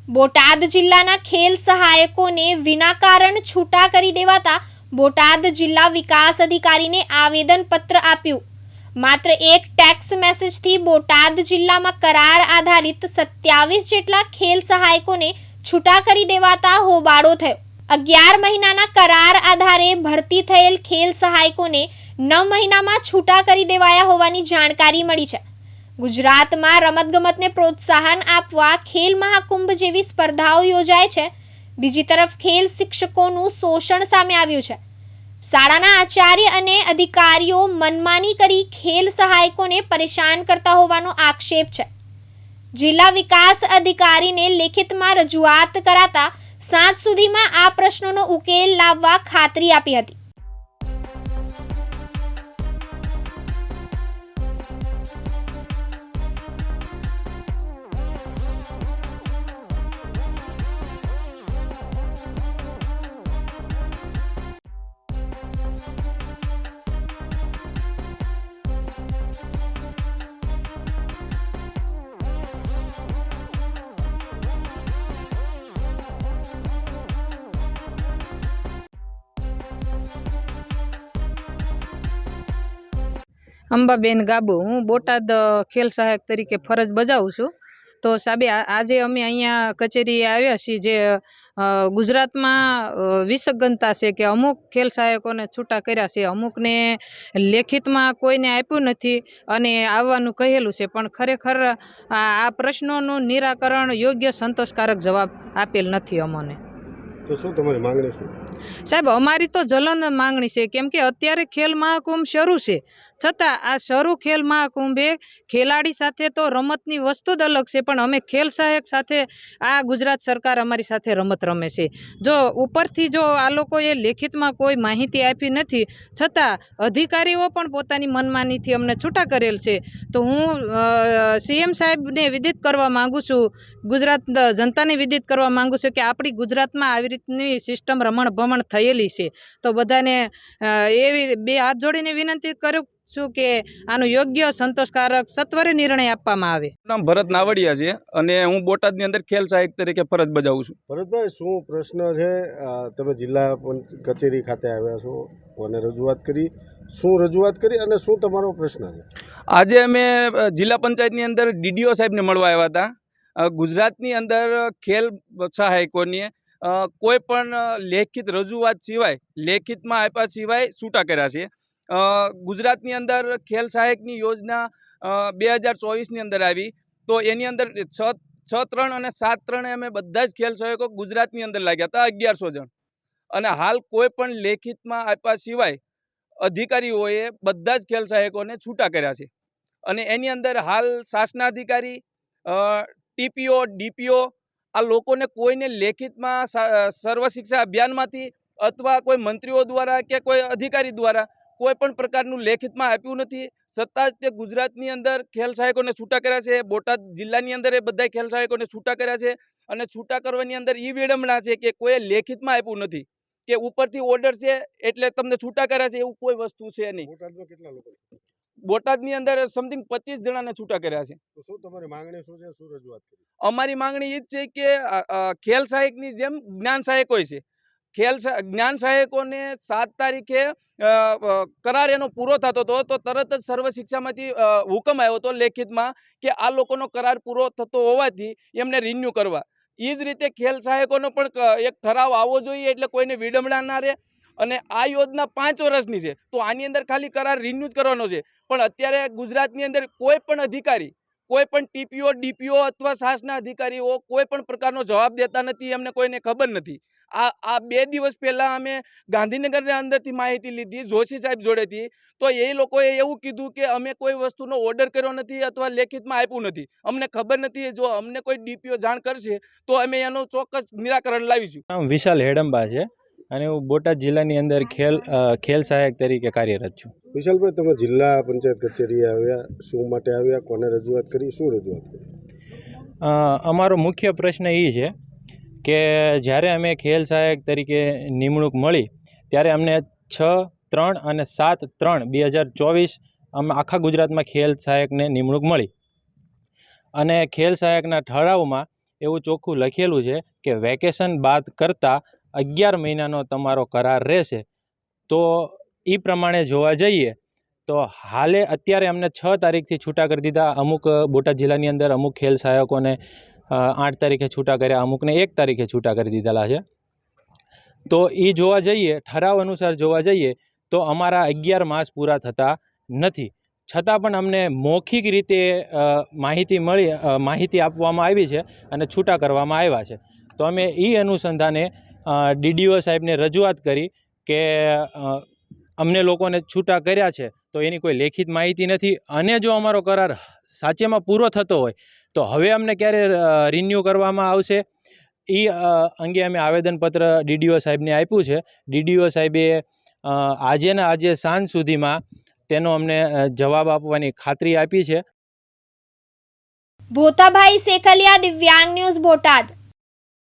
બોટાદ જિલ્લાના ખેલ સહાયકોને વિના કારણ છૂટા કરી દેવાતા બોટાદ જિલ્લા વિકાસ અધિકારીને આવેદનપત્ર આપ્યું. માત્ર એક ટેક્સ મેસેજથી બોટાદ જિલ્લામાં કરાર આધારિત 27 જેટલા ખેલ સહાયકોને છૂટા કરી દેવાતા હોબાળો થયો. 11 મહિનાના કરાર આધારે ભરતી થયેલ ખેલ સહાયકોને 9 મહિનામાં છૂટા કરી દેવાયા હોવાની જાણકારી મળી છે. ગુજરાતમાં રમતગમતને પ્રોત્સાહન આપવા ખેલ મહાકુંભ જેવી સ્પર્ધાઓ યોજાય છે. બીજી તરફ ખેલ શિક્ષકોનું શોષણ સામે આવ્યું છે. શાળાના આચાર્ય અને અધિકારીઓ મનમાની કરી ખેલ સહાયકોને પરેશાન કરતા હોવાનો આક્ષેપ છે. જિલ્લા વિકાસ અધિકારીને લેખિતમાં રજૂઆત કરાતા 7 સુધીમાં આ પ્રશ્નોનો ઉકેલ લાવવા ખાતરી આપી હતી. અંબાબેન ગાબુ, હું બોટાદ ખેલ સહાયક તરીકે ફરજ બજાવું છું. તો સાહેબ, આજે અમે અહીંયા કચેરીએ આવ્યા છીએ. જે ગુજરાતમાં વિસંગતતા છે કે અમુક ખેલ સહાયકોને છૂટા કર્યા છે, અમુકને લેખિતમાં કોઈને આપ્યું નથી અને આવવાનું કહેલું છે, પણ ખરેખર આ પ્રશ્નોનું નિરાકરણ યોગ્ય સંતોષકારક જવાબ આપેલ નથી અમને. તો શું તમારી માંગણી છે? સાહેબ, અમારી તો જલન માંગણી છે, કેમ કે અત્યારે ખેલ મહાકુંભ શરૂ છે, છતાં આ શરૂ ખેલ મહાકુંભે ખેલાડી સાથે તો રમતની વસ્તુ જ અલગ છે, પણ અમે ખેલ સહાયક સાથે આ ગુજરાત સરકાર અમારી સાથે રમત રમે છે. જો ઉપરથી જો આ લોકોએ લેખિતમાં કોઈ માહિતી આપી નથી, છતાં અધિકારીઓ પણ પોતાની મનમાનીથી અમને છૂટા કરેલ છે, તો હું સીએમ સાહેબને વિદિત કરવા માગું છું, ગુજરાત જનતાને વિદિત કરવા માગું છું કે આપણી ગુજરાતમાં આવી રીતની સિસ્ટમ રમણ ભમણ થયેલી છે. તો બધાને એવી બે હાથ જોડીને વિનંતી કરું છું કે આનું યોગ્ય સંતોષકારક સત્વરે નિર્ણય આપવામાં આવે. નામ ભરત નાવડિયા છે અને હું બોટાદની અંદર ખેલ સહાયક તરીકે ફરજ બજાવું છું. ભરતભાઈ, શું પ્રશ્ન છે? તમે જિલ્લા કચેરી ખાતે આવ્યા છો, કોને રજૂઆત કરી, શું રજૂઆત કરી અને શું તમારો પ્રશ્ન છે? આજે અમે જિલ્લા પંચાયતની અંદર ડીડીઓ સાહેબને મળવા આવ્યા હતા. ગુજરાતની અંદર ખેલ સહાયકોની કોઈ પણ લેખિત રજૂઆત સિવાય, લેખિતમાં આપ્યા સિવાય છૂટા કર્યા છે. ગુજરાતની અંદર ખેલ સહાયકની યોજના 2024ની અંદર આવી, તો એની અંદર 6-3 અને 7-3 અમે બધા જ ખેલ સહાયકો ગુજરાતની અંદર લાગ્યા હતા, 1100 જણ. અને હાલ કોઈ પણ લેખિતમાં આપ્યા સિવાય અધિકારીઓએ બધા જ ખેલ સહાયકોને છૂટા કર્યા છે. અને એની અંદર હાલ શાસનાધિકારી, ટીપીઓ, ડીપીઓ આ લોકોને કોઈને લેખિતમાં સર્વ શિક્ષા અભિયાનમાંથી અથવા કોઈ મંત્રીઓ દ્વારા કે કોઈ અધિકારી દ્વારા કોઈ પણ પ્રકારનું લેખિતમાં આપ્યું નથી. છતાં જ તે ગુજરાતની અંદર ખેલ સહાયકોને છૂટા કર્યા છે. બોટાદ જિલ્લાની અંદર એ બધા ખેલ સહાયકોને છૂટા કર્યા છે. અને છૂટા કરવાની અંદર એ વિડંબના છે કે કોઈએ લેખિતમાં આપ્યું નથી, કે ઉપરથી ઓર્ડર છે એટલે તમને છૂટા કર્યા છે, એવું કોઈ વસ્તુ છે નહીં. બોટાદમાં કેટલા લોકો? બોટાદની અંદર સમથિંગ 25 જણાને છૂટા કર્યા છે. તો શું તમારી માંગણી શું છે, શું રજૂઆત કરી? અમારી માંગણી એ જ છે કે ખેલ સહાયકની જેમ જ્ઞાન સહાયક હોય છે, જ્ઞાન સહાયકોને 7 તારીખે કરાર એનો પૂરો થતો હતો, તો તરત જ સર્વ શિક્ષામાંથી હુકમ આવ્યો હતો લેખિતમાં કે આ લોકોનો કરાર પૂરો થતો હોવાથી એમને રિન્યુ કરવા. એ જ રીતે ખેલ સહાયકોનો પણ એક ઠરાવ આવવો જોઈએ, એટલે કોઈને વિડંબના ના રહે. અને આ યોજના 5 વર્ષની છે, તો આની અંદર ખાલી કરાર રિન્યુ જ કરવાનો છે. પણ અત્યારે ગુજરાતની અંદર કોઈ પણ અધિકારી, કોઈ પણ ટીપીઓ, ડીપીઓ અથવા શાસના અધિકારીઓ કોઈ પણ પ્રકારનો જવાબ દેતા નથી, એમને કોઈને ખબર નથી. આ 2 દિવસ પહેલાં અમે ગાંધીનગરની અંદરથી માહિતી લીધી જોશી સાહેબ જોડેથી, તો એ લોકોએ એવું કીધું કે અમે કોઈ વસ્તુનો ઓર્ડર કર્યો નથી અથવા લેખિતમાં આપ્યું નથી, અમને ખબર નથી. જો અમને કોઈ ડીપીઓ જાણ કરશે તો અમે એનું ચોક્કસ નિરાકરણ લાવીશું. નામ વિશાલ હેડંબા છે અને હું બોટાદ જિલ્લાની અંદર ખેલ સહાયક તરીકે કાર્યરત છું. વિશાલભાઈ, તમે જિલ્લા પંચાયત કચેરીએ આવ્યા, શું માટે આવ્યા, કોને રજૂઆત કરી, શું રજૂઆત કરી? અમારો મુખ્ય પ્રશ્ન એ છે કે જ્યારે અમે ખેલ સહાયક તરીકે નિમણૂક મળી ત્યારે અમને 6-3 અને 7-3 2024 અમે આખા ગુજરાતમાં ખેલ સહાયકને નિમણૂક મળી અને ખેલ સહાયકના ઠરાવમાં એવું ચોખ્ખું લખેલું છે કે વેકેશન બાદ કરતાં 11 મહિનાનો તમારો કરાર રહેશે. તો એ પ્રમાણે જોવા જઈએ તો હાલે અત્યારે અમને 6 તારીખથી છૂટા કરી દીધા. અમુક બોટાદ જિલ્લાની અંદર અમુક ખેલ સહાયકોને 8 તારીખે છૂટા કર્યા, અમુકને 1 તારીખે છૂટા કરી દીધેલા છે. તો એ જોવા જઈએ, ઠરાવ અનુસાર જોવા જઈએ તો અમારા 11 માસ પૂરા થતા નથી. છતાં પણ અમને મૌખિક રીતે માહિતી આપવામાં આવી છે અને છૂટા કરવામાં આવ્યા છે. તો અમે એ અનુસંધાને DDO સાહેબને રજૂઆત કરી કે અમને લોકોને છૂટા કર્યા છે તો એની કોઈ લેખિત માહિતી નથી, અને જો અમારો કરાર સાચેમાં પૂરો થતો હોય તો હવે અમને ક્યારે રિન્યૂ કરવામાં આવશે એ અંગે અમે આવેદનપત્ર DDO સાહેબને આપ્યું છે. DDO સાહેબે આજે સાંજ સુધીમાં તેનો અમને જવાબ આપવાની ખાતરી આપી છે. ભોતાભાઈ શેખલિયા, દિવ્યાંગ ન્યૂઝ, બોટાદ.